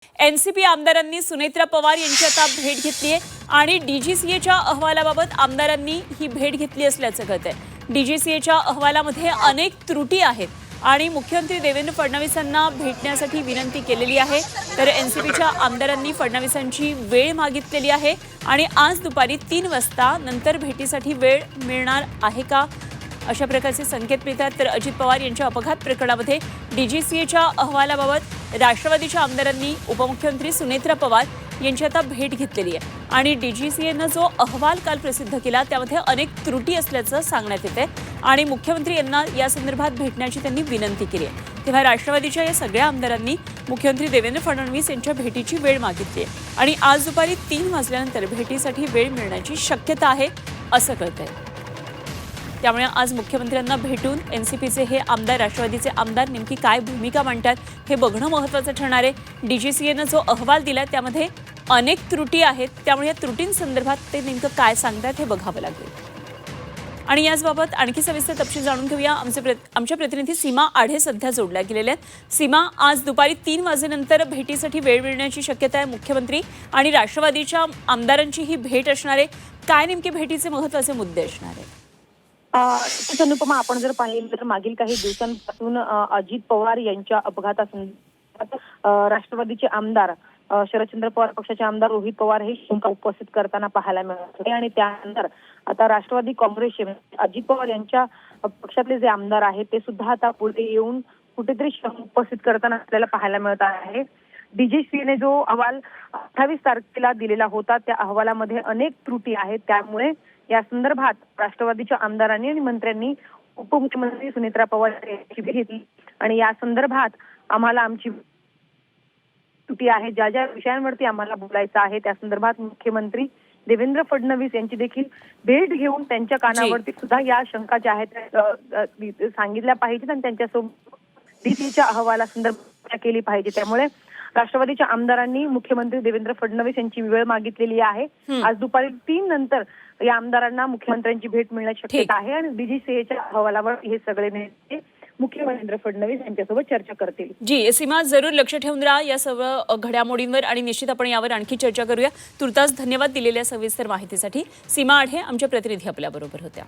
NCP आमदारांनी सुनेत्रा पवार यांची आता भेट घेतली आहे आणि डीजीसीएच्या अहवालाबाबत आमदारांनी ही भेट घेतली असल्याचं कळतंय। डीजीसीएच्या अहवालामध्ये अनेक त्रुटी आहेत आणि मुख्यमंत्री देवेंद्र फडणवीसांना भेटण्यासाठी विनंती केलेली आहे। तर एनसीपीच्या आमदारांनी फडणवीसांची वेळ मागितलेली आहे आणि आज दुपारी 3 वाजता नंतर भेटीसाठी वेळ मिळणार आहे का अशा प्रकारचे संकेत मिळतात। तर अजित पवार यांच्या अपघात प्रकरणामध्ये डीजीसीएच्या अहवालाबाबत राष्ट्रवादीच्या आमदारांनी उपमुख्यमंत्री सुनेत्रा पवार यांची आता भेट घेतलेली आहे आणि डीजीसीएनं जो अहवाल काल प्रसिद्ध केला त्यामध्ये अनेक त्रुटी असल्याचं सांगण्यात येते आणि मुख्यमंत्री यांना या संदर्भात भेटण्याची त्यांनी विनंती केली आहे। तेव्हा राष्ट्रवादीच्या या सगळ्या आमदारांनी मुख्यमंत्री देवेंद्र फडणवीस यांच्या भेटीची वेळ मागितली आहे आणि आज दुपारी 3 वाजल्यानंतर भेटीसाठी वेळ मिळण्याची शक्यता आहे असं कळतंय। त्यामुळे आज मुख्यमंत्र्यांना भेटून एनसीपीचे हे आमदार राष्ट्रवादीचे आमदार नेमकी काय भूमिका मांडतात हे बघणं महत्त्वाचं ठरणार आहे। डीजीसीएनं जो अहवाल दिला त्यामध्ये अनेक त्रुटी आहेत, त्यामुळे या त्रुटींसंदर्भात ते नेमकं काय सांगतात हे बघावं लागेल। आणि याचबाबत आणखी सविस्तर तपशील जाणून घेऊया। आमच्या प्रतिनिधी सीमा आढे सध्या जोडल्या गेलेल्या आहेत। सीमा, आज दुपारी 3 वाजेनंतर भेटीसाठी वेळ मिळण्याची शक्यता आहे। मुख्यमंत्री आणि राष्ट्रवादीच्या आमदारांची ही भेट असणार आहे। काय नेमके भेटीचे महत्त्वाचे मुद्दे असणार आहेत? अनुपमा, आपण जर पाहिलं तर मागील काही दिवसांपासून अजित पवार यांच्या अपघातासंदर्भात राष्ट्रवादीचे आमदार शरदचंद्र पवार पक्षाचे आमदार रोहित पवार हे शंका उपस्थित करताना पाहायला मिळत होते आणि त्यानंतर आता राष्ट्रवादी काँग्रेसचे अजित पवार यांच्या पक्षातले जे आमदार आहेत ते सुद्धा आता पुढे येऊन कुठेतरी शंका उपस्थित करताना आपल्याला पाहायला मिळत आहे। डीजीसीएने जो अहवाल 28 तारखेला दिलेला होता त्या अहवालामध्ये अनेक त्रुटी आहेत, त्यामुळे या संदर्भात राष्ट्रवादीच्या आमदारांनी आणि मंत्र्यांनी उपमुख्यमंत्री सुनेत्रा पवार यांची भेट घेतली आणि या संदर्भात आम्हाला आमची त्रुटी आहे, ज्या ज्या विषयांवरती आम्हाला बोलायचं आहे त्या संदर्भात मुख्यमंत्री देवेंद्र फडणवीस यांची देखील भेट घेऊन त्यांच्या कानावरती सुद्धा या शंका ज्या आहेत सांगितल्या पाहिजेत आणि त्यांच्यासोबत डीजीसीएच्या अहवाला संदर्भात केली पाहिजे। त्यामुळे राष्ट्रवादीच्या आमदारांनी मुख्यमंत्री देवेंद्र फडणवीस यांची वेळ मागितलेली आहे। आज दुपारी 3 नंतर या आमदारांना मुख्यमंत्र्यांची भेट मिळण्याची शक्यता आहे आणि डीजीसीएच्या अहवालावर हे सगळे नेते मुख्यमंत्री देवेंद्र फडणवीस यांच्यासोबत चर्चा करतील। जी सीमा, जरूर लक्ष ठेवून राहा या सर्व घडामोडींवर आणि निश्चित आपण यावर आणखी चर्चा करूया। तुर्तास धन्यवाद दिलेल्या सविस्तर माहितीसाठी। सीमा आढे आमच्या प्रतिनिधी आपल्या बरोबर होत्या।